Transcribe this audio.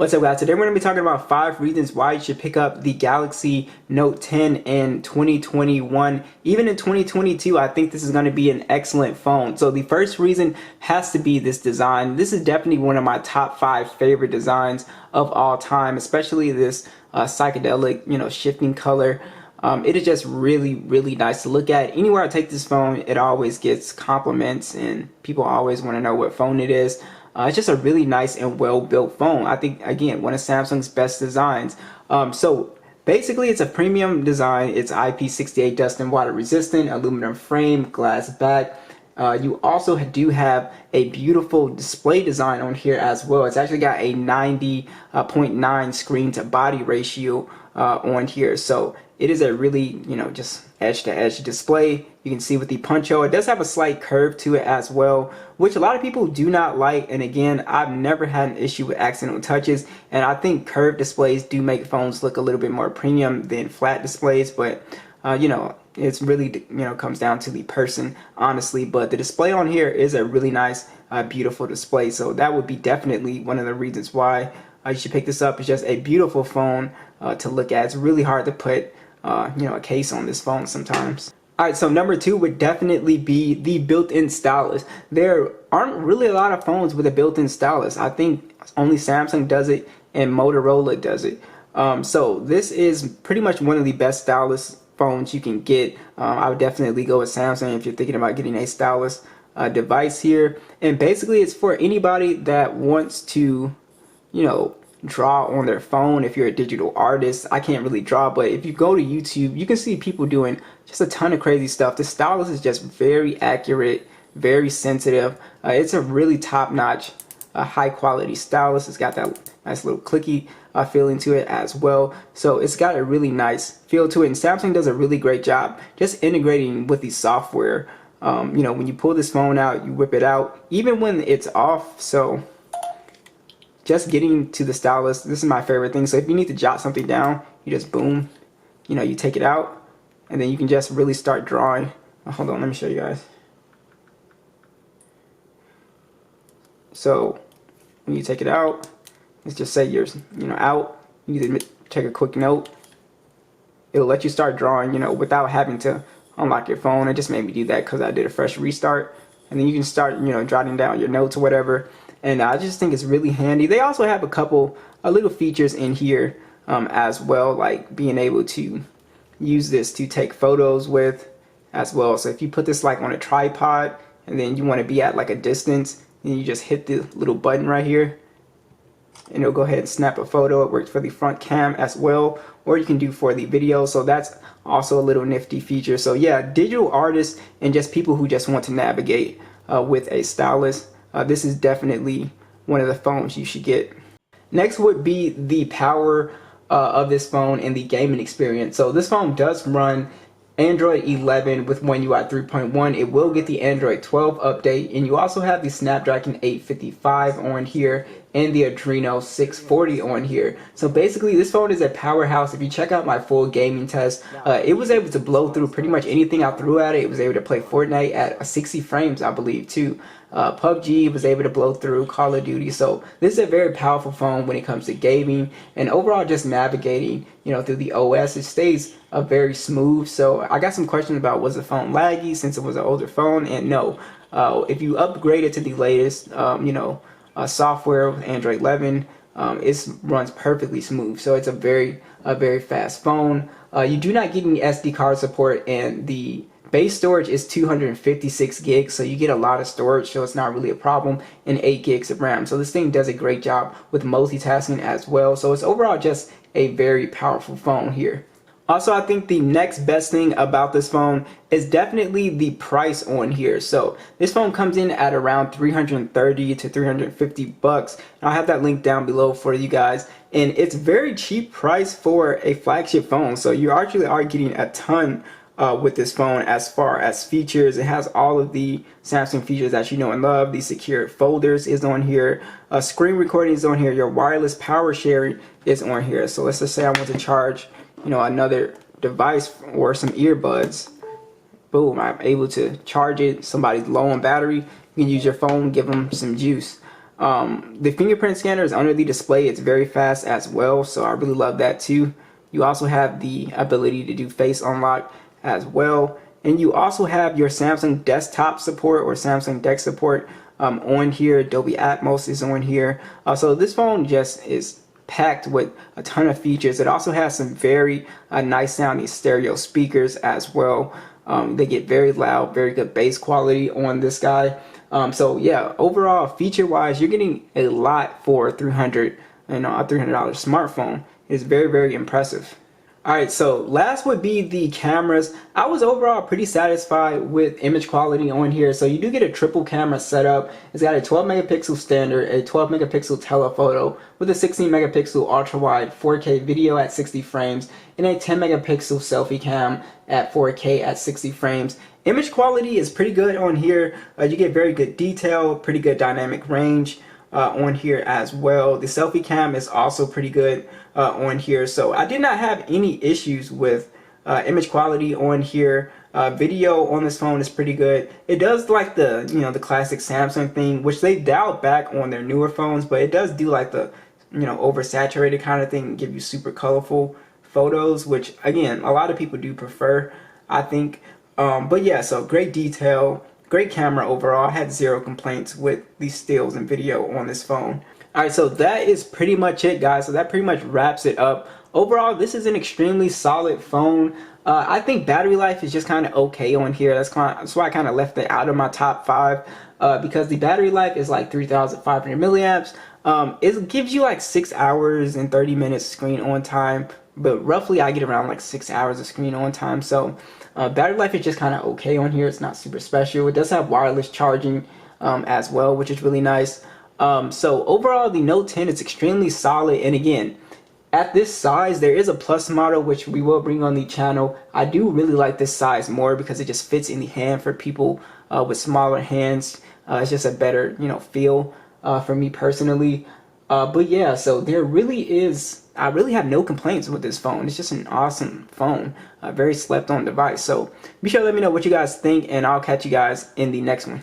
What's up, guys? Today we're going to be talking about 5 reasons why you should pick up the Galaxy Note 10 in 2021. Even in 2022, I think this is going to be an excellent phone. So the first reason has to be this design. This is definitely one of my top 5 favorite designs of all time, especially this psychedelic, shifting color. It is just really nice to look at. Anywhere I take this phone, it always gets compliments and people always want to know what phone it is. It's just a really nice and well-built phone. I think, again, one of Samsung's best designs. So basically, it's a premium design. It's IP68 dust and water resistant, aluminum frame, glass back. You also do have a beautiful display design on here as well. It's actually got a 90.9 screen to body ratio on here. So it is a really, just edge-to-edge display. You can see with the punch hole, it does have a slight curve to it as well, which a lot of people do not like. And again, I've never had an issue with accidental touches. And I think curved displays do make phones look a little bit more premium than flat displays. But, it's really, comes down to the person, honestly. But the display on here is a really nice, beautiful display. So that would be definitely one of the reasons why you should pick this up. It's just a beautiful phone to look at. It's really hard to put a case on this phone sometimes. Alright, so number 2 would definitely be the built-in stylus. There aren't really a lot of phones with a built-in stylus. I think only Samsung does it and Motorola does it. So this is pretty much one of the best stylus phones you can get. I would definitely go with Samsung if you're thinking about getting a stylus device here. And basically it's for anybody that wants to, draw on their phone. If you're a digital artist, I can't really draw, but if you go to YouTube, you can see people doing just a ton of crazy stuff. The stylus is just very accurate, very sensitive. It's a really top-notch, high quality stylus. It's got that nice little clicky feeling to it as well. So it's got a really nice feel to it, and Samsung does a really great job just integrating with the software. When you pull this phone out, you whip it out, even when it's off. So just getting to the stylus, this is my favorite thing. So if you need to jot something down, you just boom, you take it out, and then you can just really start drawing. Hold on, let me show you guys. So when you take it out, let's just say you're out, you need to take a quick note. It'll let you start drawing, without having to unlock your phone. It just made me do that because I did a fresh restart. And then you can start, jotting down your notes or whatever. And I just think it's really handy. They also have a couple little features in here as well, like being able to use this to take photos with as well. So if you put this like on a tripod and then you want to be at like a distance, then you just hit the little button right here and it'll go ahead and snap a photo. It works for the front cam as well, or you can do for the video. So that's also a little nifty feature. So yeah, digital artists and just people who just want to navigate with a stylus, this is definitely one of the phones you should get. Next would be the power of this phone and the gaming experience. So this phone does run Android 11 with One UI 3.1. It will get the Android 12 update, and you also have the Snapdragon 855 on here and the Adreno 640 on here. So basically this phone is a powerhouse. If you check out my full gaming test, it was able to blow through pretty much anything I threw at it. It was able to play Fortnite at 60 frames, I believe, too. PUBG was able to blow through, Call of Duty. So this is a very powerful phone when it comes to gaming and overall just navigating, through the OS. It stays very smooth. So I got some questions about, was the phone laggy since it was an older phone? And no, if you upgrade it to the latest, software with Android 11, it runs perfectly smooth. So it's a very fast phone. You do not get any SD card support, and the base storage is 256 gigs, so you get a lot of storage, so it's not really a problem, and 8 gigs of RAM. So this thing does a great job with multitasking as well. So it's overall just a very powerful phone here. Also, I think the next best thing about this phone is definitely the price on here. So this phone comes in at around 330 to 350 bucks. I'll have that link down below for you guys. And it's very cheap price for a flagship phone. So you actually are getting a ton with this phone as far as features. It has all of the Samsung features that you know and love. The secure folders is on here. Screen recording is on here. Your wireless power sharing is on here. So let's just say I want to charge another device or some earbuds. Boom, I'm able to charge it. Somebody's low on battery, you can use your phone, give them some juice. The fingerprint scanner is under the display. It's very fast as well, so I really love that too. You also have the ability to do face unlock as well. And you also have your Samsung desktop support or Samsung DeX support on here. Dolby Atmos is on here. So this phone just is packed with a ton of features. It also has some very nice sounding stereo speakers as well. They get very loud, very good bass quality on this guy. So yeah, overall feature wise, you're getting a lot for a $300 smartphone. It's very, very impressive. Alright, so last would be the cameras. I was overall pretty satisfied with image quality on here. So you do get a triple camera setup. It's got a 12 megapixel standard, a 12 megapixel telephoto with a 16 megapixel ultra wide 4K video at 60 frames and a 10 megapixel selfie cam at 4K at 60 frames. Image quality is pretty good on here. You get very good detail, pretty good dynamic range on here as well. The selfie cam is also pretty good on here, so I did not have any issues with image quality on here. Video on this phone is pretty good. It does like the the classic Samsung thing, which they dialed back on their newer phones, but it does do like the oversaturated kind of thing and give you super colorful photos, which again a lot of people do prefer, I think. But yeah, so great detail, great camera overall. I had zero complaints with the stills and video on this phone. Alright, so that is pretty much it, guys. So that pretty much wraps it up. Overall, this is an extremely solid phone. I think battery life is just kind of okay on here. That's why I kind of left it out of my top 5 because the battery life is like 3,500 milliamps. It gives you like 6 hours and 30 minutes screen on time, but roughly I get around like 6 hours of screen on time. So battery life is just kind of okay on here. It's not super special. It does have wireless charging as well, which is really nice. So overall, the Note 10 is extremely solid. And again, at this size, there is a Plus model, which we will bring on the channel. I do really like this size more because it just fits in the hand for people with smaller hands. It's just a better, feel for me personally. But yeah, so there really is, I really have no complaints with this phone. It's just an awesome phone, a very slept on device. So be sure to let me know what you guys think, and I'll catch you guys in the next one.